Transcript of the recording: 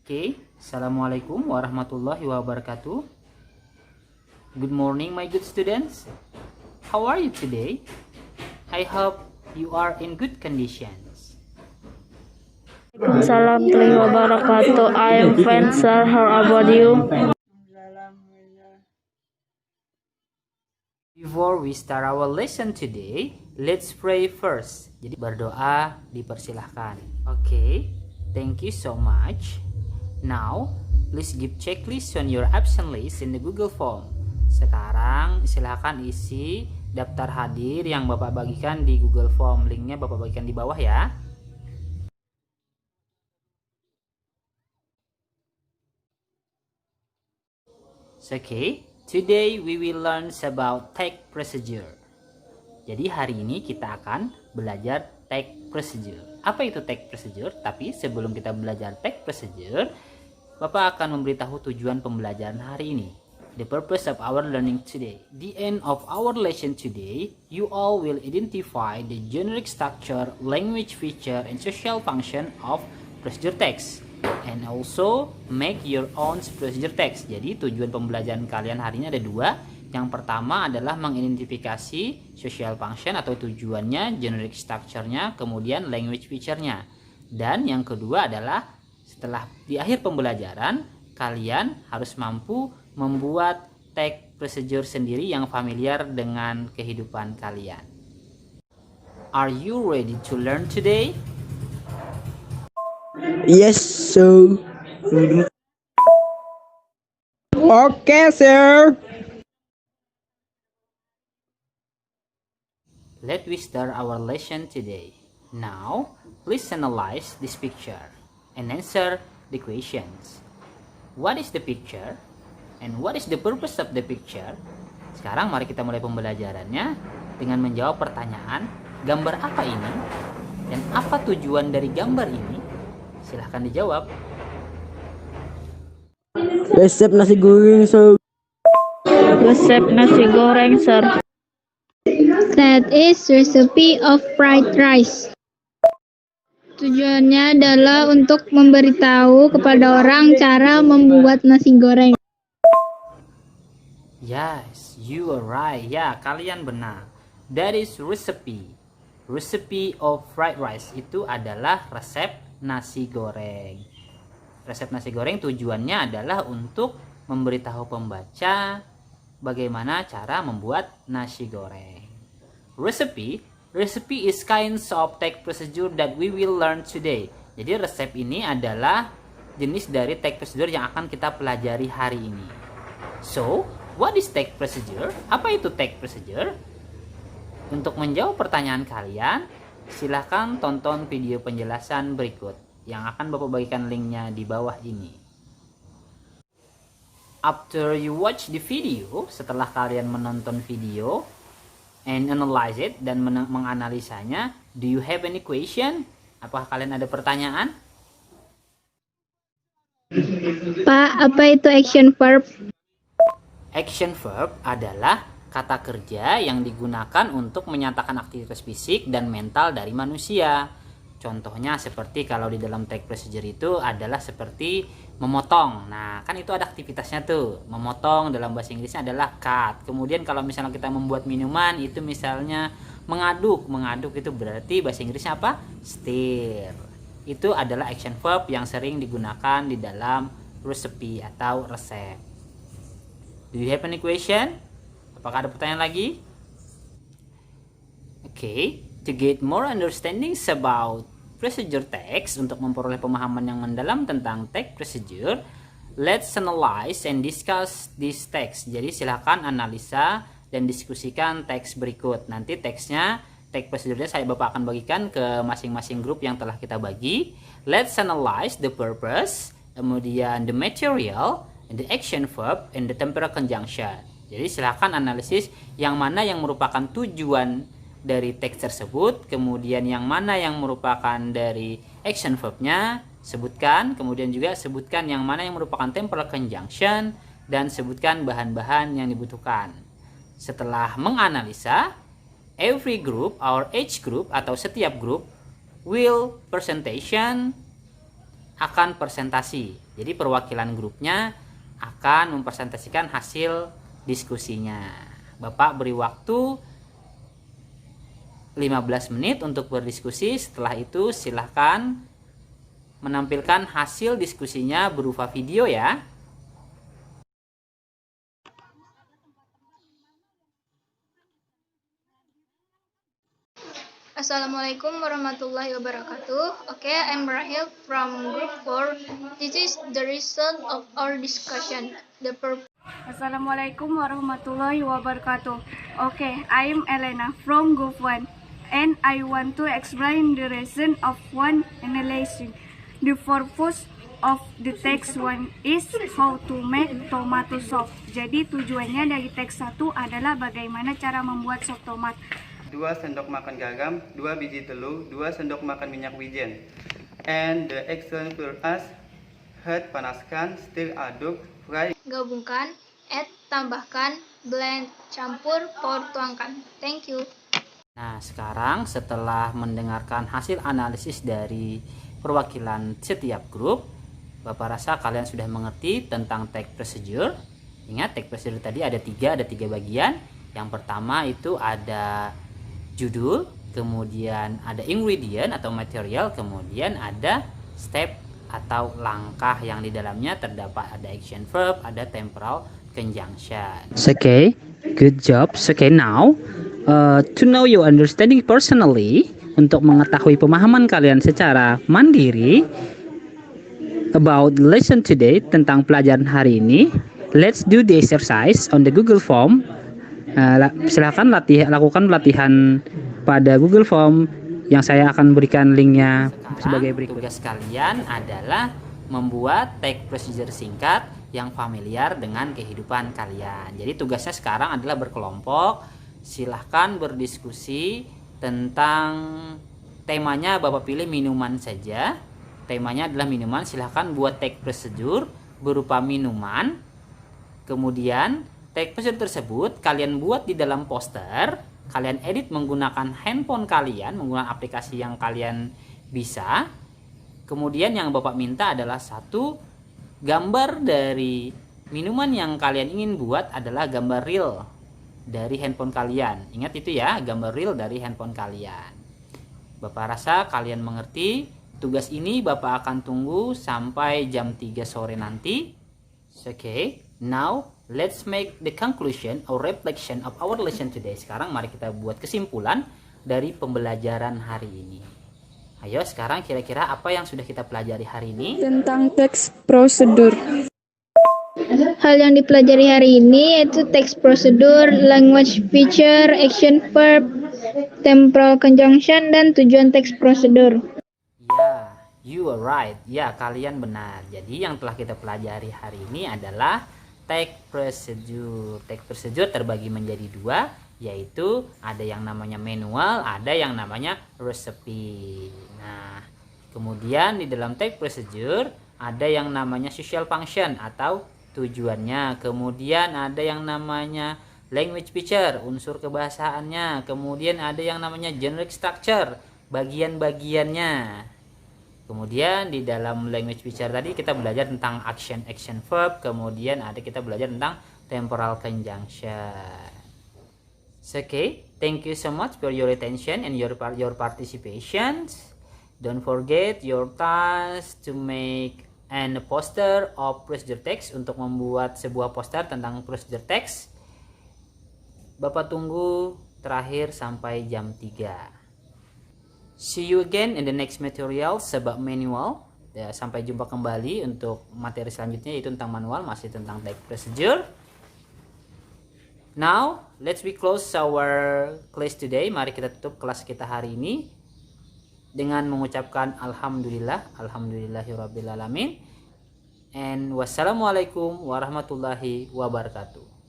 Okay, Assalamualaikum warahmatullahi wabarakatuh. Good morning, my good students. How are you today? I hope you are in good conditions. Waalaikumsalam warahmatullahi wabarakatuh. I am fine, sir. How about you? Before we start our lesson today, let's pray first. Jadi berdoa dipersilahkan. Okay, thank you so much. Now, please give checklist on your absent list in the Google Form. Sekarang silakan isi daftar hadir yang Bapak bagikan di Google Form. Linknya Bapak bagikan di bawah ya. Okay, today we will learn about tag procedure. Jadi hari ini kita akan belajar tag procedure. Apa itu tag procedure? Tapi sebelum kita belajar tag procedure, Bapak akan memberitahu tujuan pembelajaran hari ini. The purpose of our learning today. The end of our lesson today, you all will identify the generic structure, language feature, and social function of procedure text. And also make your own procedure text. Jadi tujuan pembelajaran kalian hari ini ada dua. Yang pertama adalah mengidentifikasi social function atau tujuannya, generic structure-nya, kemudian language feature-nya. Dan yang kedua adalah setelah di akhir pembelajaran, kalian harus mampu membuat tag procedure sendiri yang familiar dengan kehidupan kalian. Are you ready to learn today? Yes, so. Okay, sir. Let we start our lesson today. Now, please analyze this picture and answer the questions. What is the picture? And what is the purpose of the picture? Sekarang mari kita mulai pembelajarannya dengan menjawab pertanyaan, gambar apa ini? Dan apa tujuan dari gambar ini? Silahkan dijawab. Resep nasi goreng, sir. Resep nasi goreng, sir. That is recipe of fried rice. Tujuannya adalah untuk memberitahu kepada orang cara membuat nasi goreng. Yes, you are right. Ya, kalian benar. That is recipe. Recipe of fried rice itu adalah resep nasi goreng. Resep nasi goreng tujuannya adalah untuk memberitahu pembaca bagaimana cara membuat nasi goreng. Recipe is kinds of tag procedure that we will learn today. Jadi resep ini adalah jenis dari tag procedure yang akan kita pelajari hari ini. So, what is tag procedure? Apa itu tag procedure? Untuk menjawab pertanyaan kalian, silahkan tonton video penjelasan berikut yang akan Bapak bagikan linknya di bawah ini. After you watch the video, setelah kalian menonton video and analyze it dan menganalisanya, do you have any question? Apakah kalian ada pertanyaan? Pak, apa itu action verb? Action verb adalah kata kerja yang digunakan untuk menyatakan aktivitas fisik dan mental dari manusia. Contohnya seperti kalau di dalam tag procedure itu adalah seperti memotong. Nah, kan itu ada aktivitasnya tuh. Memotong dalam bahasa Inggrisnya adalah cut. Kemudian kalau misalnya kita membuat minuman itu misalnya mengaduk. Mengaduk itu berarti bahasa Inggrisnya apa? Stir. Itu adalah action verb yang sering digunakan di dalam recipe atau resep. Do you have any question? Apakah ada pertanyaan lagi? Okay, to get more understandings about procedure text, untuk memperoleh pemahaman yang mendalam tentang tag procedure, let's analyze and discuss this text. Jadi silakan analisa dan diskusikan teks berikut. Nanti teksnya, tag procedure-nya Bapak akan bagikan ke masing-masing grup yang telah kita bagi. Let's analyze the purpose, kemudian the material, the action verb, and the temporal conjunction. Jadi silakan analisis yang mana yang merupakan tujuan dari teks tersebut, kemudian yang mana yang merupakan dari action verbnya, sebutkan, kemudian juga sebutkan yang mana yang merupakan temporal conjunction, dan sebutkan bahan-bahan yang dibutuhkan. Setelah menganalisa, every group or each group atau setiap grup will presentation akan presentasi. Jadi perwakilan grupnya akan mempresentasikan hasil diskusinya. Bapak beri waktu 15 menit untuk berdiskusi. Setelah itu silahkan menampilkan hasil diskusinya berupa video ya. Assalamualaikum warahmatullahi wabarakatuh. Okay, I'm Rahil from Group 4. This is the result of our discussion. Assalamualaikum warahmatullahi wabarakatuh. Okay, I'm Elena from Group 1 and I want to explain the reason of one analysis. The purpose of the text 1 is how to make tomato soup. Jadi tujuannya dari teks 1 adalah bagaimana cara membuat sop tomat. 2 sendok makan garam, 2 biji telur, 2 sendok makan minyak wijen. And the action for us, heat, panaskan, stir, aduk, fry. Gabungkan, add, tambahkan, blend, campur, pour, tuangkan. Thank you. Nah, sekarang setelah mendengarkan hasil analisis dari perwakilan setiap grup, Bapak rasa kalian sudah mengerti tentang text procedure. Ingat, text procedure tadi ada tiga bagian. Yang pertama itu ada judul, kemudian ada ingredient atau material, kemudian ada step atau langkah yang di dalamnya terdapat ada action verb, ada temporal conjunction. Okay, good job. Okay, now to know your understanding personally, untuk mengetahui pemahaman kalian secara mandiri about lesson today, tentang pelajaran hari ini, let's do the exercise on the Google Form. Silahkan lakukan latihan pada Google Form yang saya akan berikan linknya sebagai berikut. Tugas kalian adalah membuat text procedure singkat yang familiar dengan kehidupan kalian. Jadi tugasnya sekarang adalah berkelompok. Silahkan berdiskusi tentang temanya. Bapak pilih minuman saja. Temanya adalah minuman. Silahkan buat text procedure berupa minuman. Kemudian text procedure tersebut kalian buat di dalam poster, kalian edit menggunakan handphone kalian, menggunakan aplikasi yang kalian bisa. Kemudian yang Bapak minta adalah satu gambar dari minuman yang kalian ingin buat adalah gambar real dari handphone kalian. Ingat itu ya, gambar real dari handphone kalian. Bapak rasa kalian mengerti. Tugas ini Bapak akan tunggu sampai jam 3 sore nanti. Okay, now let's make the conclusion or reflection of our lesson today. Sekarang mari kita buat kesimpulan dari pembelajaran hari ini. Ayo sekarang kira-kira apa yang sudah kita pelajari hari ini? Tentang text prosedur. Hal yang dipelajari hari ini yaitu text procedure, language feature, action verb, temporal conjunction, dan tujuan text procedure. Ya, you are right. Ya, kalian benar. Jadi yang telah kita pelajari hari ini adalah text procedure. Text procedure terbagi menjadi dua, yaitu ada yang namanya manual, ada yang namanya recipe. Nah, kemudian di dalam text procedure ada yang namanya social function atau tujuannya. Kemudian ada yang namanya language feature, unsur kebahasaannya. Kemudian ada yang namanya generic structure, bagian-bagiannya. Kemudian di dalam language feature tadi kita belajar tentang action verb, kemudian kita belajar tentang temporal conjunction. Okay, thank you so much for your attention and your participation. Don't forget your task to make a poster of procedure text, untuk membuat sebuah poster tentang procedure text. Bapak tunggu terakhir sampai jam 3. See you again in the next material sebab manual. Ya, sampai jumpa kembali untuk materi selanjutnya, yaitu tentang manual, masih tentang text procedure. Now, let's we close our class today. Mari kita tutup kelas kita hari ini dengan mengucapkan alhamdulillahirabbil alamin. And wassalamualaikum warahmatullahi wabarakatuh.